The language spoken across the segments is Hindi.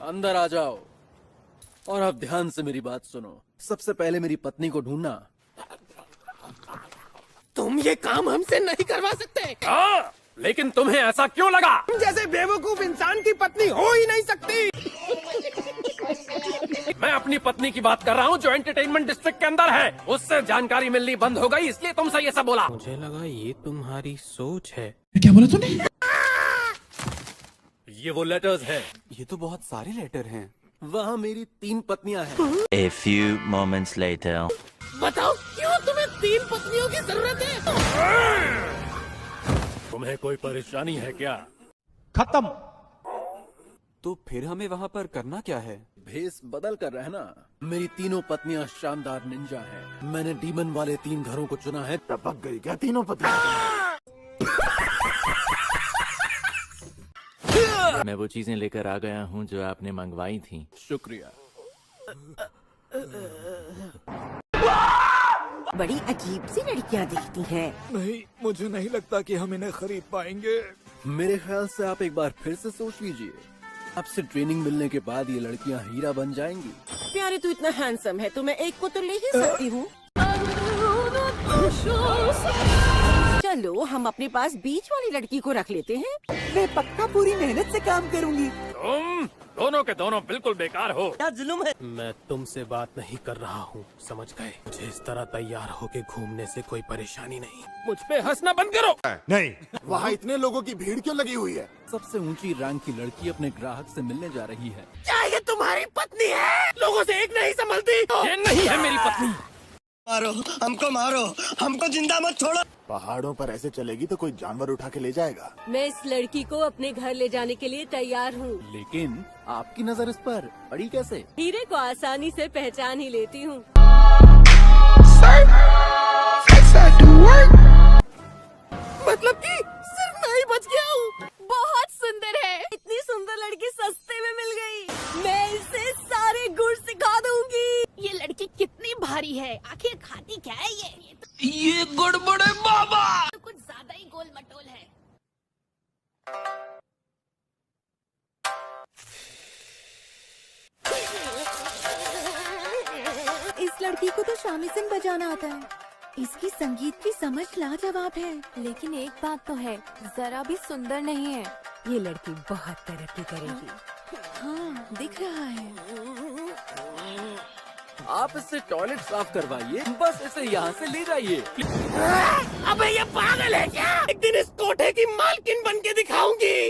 अंदर आ जाओ और अब ध्यान से मेरी बात सुनो। सबसे पहले मेरी पत्नी को ढूंढना। तुम ये काम हमसे नहीं करवा सकते। लेकिन तुम्हें ऐसा क्यों लगा? तुम जैसे बेवकूफ इंसान की पत्नी हो ही नहीं सकती। मैं अपनी पत्नी की बात कर रहा हूँ जो एंटरटेनमेंट डिस्ट्रिक्ट के अंदर है। उससे जानकारी मिलनी बंद हो गई, इसलिए तुमसे ये सब बोला। मुझे लगा ये तुम्हारी सोच है। क्या बोला तूने? ये वो लेटर्स हैं। ये तो बहुत सारे लेटर हैं। वहाँ मेरी 3 पत्नियाँ हैं। A few moments later. बताओ क्यों तुम्हें 3 पत्नियों की जरूरत है? तुम्हें कोई परेशानी है क्या? खत्म। तो फिर हमें वहाँ पर करना क्या है? भेस बदल कर रहना। मेरी तीनों पत्नियाँ शानदार निंजा हैं। मैंने डीमन वाले 3 घरों को चुना है। टपक गई क्या तीनों पत्नियां? मैं वो चीजें लेकर आ गया हूँ जो आपने मंगवाई थी। शुक्रिया। बड़ी अजीब सी लड़कियाँ दिखती हैं। नहीं, मुझे नहीं लगता कि हम इन्हें खरीद पाएंगे। मेरे ख्याल से आप एक बार फिर से सोच लीजिए। आपसे ट्रेनिंग मिलने के बाद ये लड़कियाँ हीरा बन जाएंगी। प्यारे तू इतना हैंडसम है तो मैं एक को तो ले ही सकती हूँ। चलो हम अपने पास बीच वाली लड़की को रख लेते हैं। मैं पक्का पूरी मेहनत से काम करूंगी। तुम दोनों के दोनों बिल्कुल बेकार हो। क्या जुल्म है। मैं तुमसे बात नहीं कर रहा हूँ, समझ गए? मुझे इस तरह तैयार होके घूमने से कोई परेशानी नहीं। मुझ पे हंसना बंद करो। नहीं, वहाँ इतने लोगों की भीड़ क्यों लगी हुई है? सबसे ऊंची रैंक की लड़की अपने ग्राहक से मिलने जा रही है। क्या ये तुम्हारी पत्नी है? लोगों से एक नहीं संभलती। ये नहीं है मेरी पत्नी। मारो मारो, हमको जिंदा मत छोड़ो। पहाड़ों पर ऐसे चलेगी तो कोई जानवर उठा के ले जाएगा। मैं इस लड़की को अपने घर ले जाने के लिए तैयार हूँ। लेकिन आपकी नजर इस पर पड़ी कैसे? हीरे को आसानी से पहचान ही लेती हूँ। मतलब कि सिर्फ मैं ही बच गया हूँ। बहुत सुंदर है। इतनी सुंदर लड़की सस्ते में मिल गई। मैं इसे सारे गुण सिखा दूंगी। ये लड़की कितनी भारी है, आखिर खाती क्या है ये? ये गड़बड़ है बाबा। तो कुछ ज्यादा ही गोल मटोल है। इस लड़की को तो शामीसन बजाना आता है। इसकी संगीत की समझ लाजवाब है। लेकिन एक बात तो है, जरा भी सुंदर नहीं है। ये लड़की बहुत तरक्की करेगी। हाँ, दिख रहा है। आप इससे टॉयलेट साफ करवाइए, बस इसे यहाँ से ले जाइए। अबे ये पागल है क्या? एक दिन इस कोठे की मालकिन बन के दिखाऊंगी।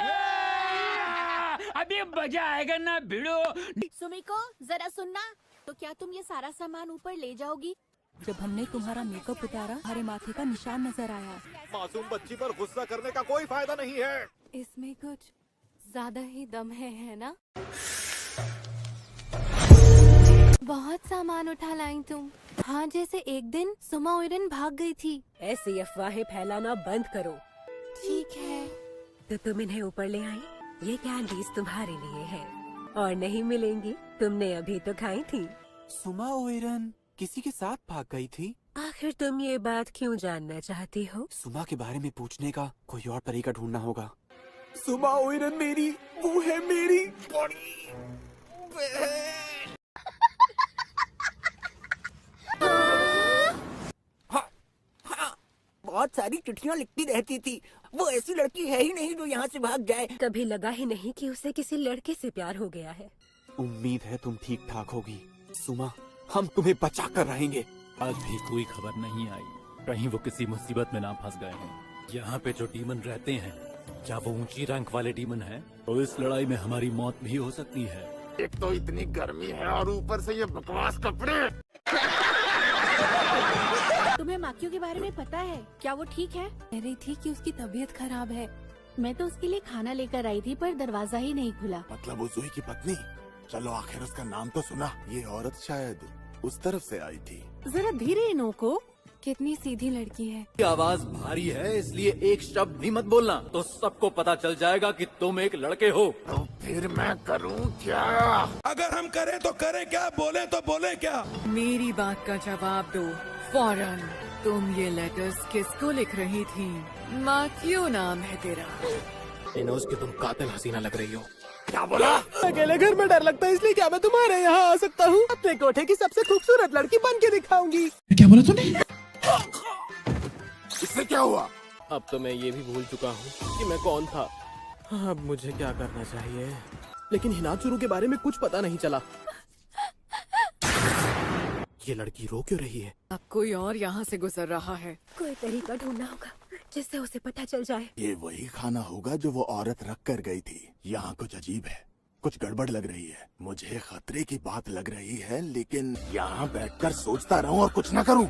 अभी मजा आएगा ना भिड़ो। सुमिको जरा सुनना, तो क्या तुम ये सारा सामान ऊपर ले जाओगी? जब हमने तुम्हारा मेकअप उतारा, हमारे माथे का निशान नजर आया। मासूम बच्ची पर गुस्सा करने का कोई फायदा नहीं है। इसमें कुछ ज्यादा ही दम है ना? बहुत सामान उठा लाई तुम। हाँ, जैसे एक दिन सुमा ओइरन भाग गई थी। ऐसी अफवाहें फैलाना बंद करो। ठीक है, तो तुम इन्हें ऊपर ले आई। ये कैंडीज तुम्हारे लिए है और नहीं मिलेंगी। तुमने अभी तो खाई थी। सुमा ओइरन किसी के साथ भाग गई थी। आखिर तुम ये बात क्यों जानना चाहती हो? सुमा के बारे में पूछने का कोई और तरीका ढूंढना होगा। सुमा ओइरन मेरी, वो है मेरी बड़ी बहन। बहुत सारी चिट्ठियाँ लिखती रहती थी। वो ऐसी लड़की है ही नहीं जो यहाँ से भाग जाए। कभी लगा ही नहीं कि उसे किसी लड़के से प्यार हो गया है। उम्मीद है तुम ठीक ठाक होगी सुमा। हम तुम्हें बचा कर रहेंगे। आज भी कोई खबर नहीं आई। कहीं वो किसी मुसीबत में ना फंस गए हैं। यहाँ पे जो डीमन रहते हैं, क्या वो ऊंची रैंक वाले डीमन हैं? तो इस लड़ाई में हमारी मौत भी हो सकती है। एक तो इतनी गर्मी है और ऊपर से ये बकवास कपड़े। तुम्हें माकियो के बारे में पता है? क्या वो ठीक है? कह रही थी कि उसकी तबीयत खराब है। मैं तो उसके लिए खाना लेकर आई थी पर दरवाजा ही नहीं खुला। मतलब वो जूही की पत्नी? चलो आखिर उसका नाम तो सुना। ये औरत शायद उस तरफ से आई थी। जरा धीरे इनको। कितनी सीधी लड़की है। की आवाज भारी है, इसलिए एक शब्द भी मत बोलना, तो सबको पता चल जाएगा कि तुम एक लड़के हो। तो फिर मैं करूं क्या? अगर हम करें तो करें क्या, बोले तो बोले क्या? मेरी बात का जवाब दो फौरन। तुम ये लेटर्स किसको लिख रही थी? माँ क्यों नाम है तेरा? इनोज की तुम कातिल हसीना लग रही हो। क्या बोला? अकेले घर में डर लगता है, इसलिए क्या मैं तुम्हारे यहाँ आ सकता हूँ? अपने कोठे की सबसे खूबसूरत लड़की बन के दिखाऊंगी। क्या बोला तूने? इससे क्या हुआ? अब तो मैं ये भी भूल चुका हूँ कि मैं कौन था। अब मुझे क्या करना चाहिए, लेकिन हिनाचुरू के बारे में कुछ पता नहीं चला। ये लड़की रो क्यों रही है? अब कोई और यहाँ से गुजर रहा है। कोई तरीका ढूंढना होगा जिससे उसे पता चल जाए। ये वही खाना होगा जो वो औरत रख कर गई थी। यहाँ कुछ अजीब है, कुछ गड़बड़ लग रही है। मुझे खतरे की बात लग रही है, लेकिन यहाँ बैठकर सोचता रहूं और कुछ न करूं।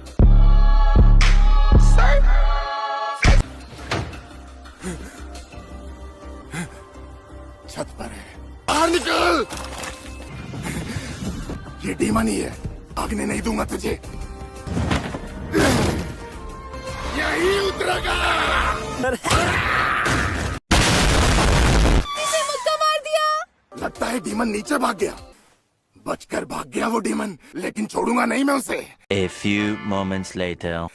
छत पर है, बाहर निकल। ये डीमन ही है, भागने नहीं दूंगा तुझे। यही उतरेगा। इसे मुक्का मार दिया। लगता है डीमन नीचे भाग गया। बचकर भाग गया वो डीमन, लेकिन छोड़ूंगा नहीं मैं उसे। A few moments later.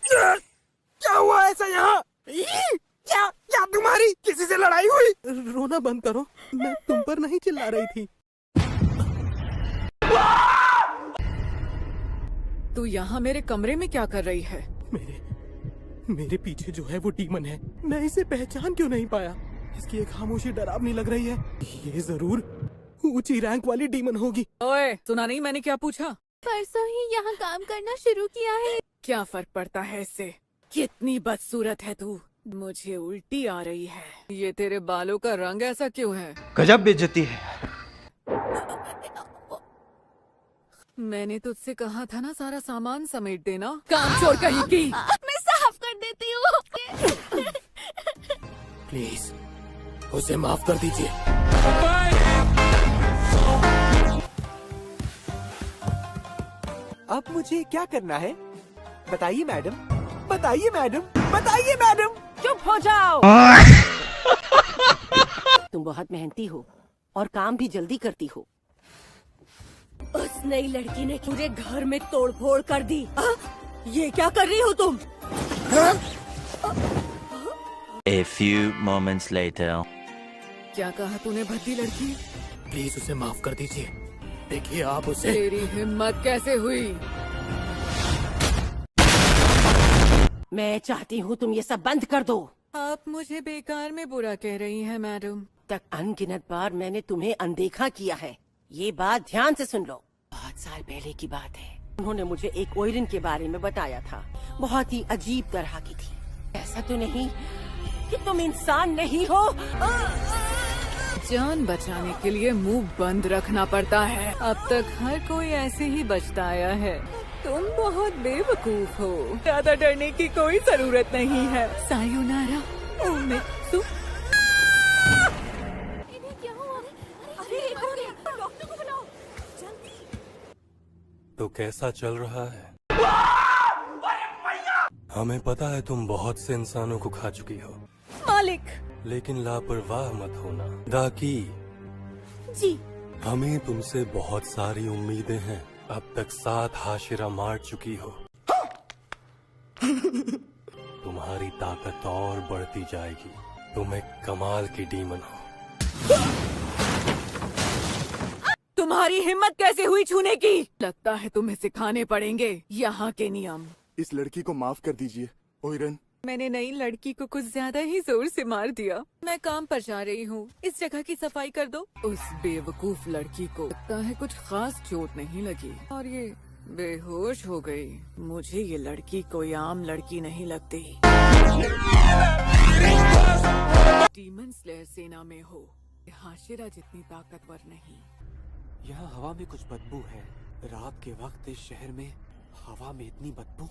क्या हुआ ऐसा यहाँ? क्या तुम्हारी किसी से लड़ाई हुई? रोना बंद करो, मैं तुम पर नहीं चिल्ला रही थी। तू यहाँ मेरे कमरे में क्या कर रही है? मेरे पीछे जो है वो डीमन है। मैं इसे पहचान क्यों नहीं पाया? इसकी एक खामोशी डरावनी लग रही है। ये जरूर ऊंची रैंक वाली डीमन होगी। ओए, सुना नहीं मैंने क्या पूछा? परसों ही यहाँ काम करना शुरू किया है। क्या फर्क पड़ता है इससे? कितनी बदसूरत है तू। मुझे उल्टी आ रही है। ये तेरे बालों का रंग ऐसा क्यों है? गजब बेइज्जती है। मैंने तुझसे कहा था ना सारा सामान समेट देना। काम चोर कहीं की। मैं साफ कर देती हूँ। प्लीज उसे माफ कर दीजिए। अब मुझे क्या करना है? बताइए मैडम, बताइए मैडम, बताइए मैडम। चुप हो जाओ। तुम बहुत मेहनती हो और काम भी जल्दी करती हो। उस नई लड़की ने पूरे घर में तोड़फोड़ कर दी। ये क्या कर रही हो तुम? A few moments later. क्या कहा तूने भद्दी लड़की? प्लीज उसे माफ कर दीजिए। देखिए आप उसे। तेरी हिम्मत कैसे हुई? मैं चाहती हूँ तुम ये सब बंद कर दो। आप मुझे बेकार में बुरा कह रही हैं मैडम। तक अनगिनत बार मैंने तुम्हें अनदेखा किया है। ये बात ध्यान से सुन लो। बहुत साल पहले की बात है। उन्होंने मुझे एक ओइरन के बारे में बताया था। बहुत ही अजीब तरह की थी। ऐसा तो नहीं कि तुम इंसान नहीं हो? जान बचाने के लिए मुंह बंद रखना पड़ता है। अब तक हर कोई ऐसे ही बचता आया है। तुम बहुत बेवकूफ हो। ज्यादा डरने की कोई जरूरत नहीं है। सायोनारा ओमित्सु। इन्हें क्या हुआ? अरे ये हो गया। डॉक्टर को बुलाओ जल्दी। तो कैसा चल रहा है? हमें पता है तुम बहुत से इंसानों को खा चुकी हो, मालिक। लेकिन लापरवाह मत होना दाकी। जी। हमें तुमसे बहुत सारी उम्मीदें हैं। अब तक 7 हाशिरा मार चुकी हो। तुम्हारी ताकत और बढ़ती जाएगी। तुम एक कमाल की डीमन हो। तुम्हारी हिम्मत कैसे हुई छूने की? लगता है तुम्हें सिखाने पड़ेंगे यहाँ के नियम। इस लड़की को माफ कर दीजिए ओइरन। मैंने नई लड़की को कुछ ज्यादा ही जोर से मार दिया। मैं काम पर जा रही हूँ, इस जगह की सफाई कर दो। उस बेवकूफ लड़की को लगता है कुछ खास चोट नहीं लगी और ये बेहोश हो गई। मुझे ये लड़की कोई आम लड़की नहीं लगती। डीमन स्लेयर सेना में हो, हाशिरा जितनी ताकतवर नहीं। यहाँ हवा में कुछ बदबू है। रात के वक्त इस शहर में हवा में इतनी बदबू।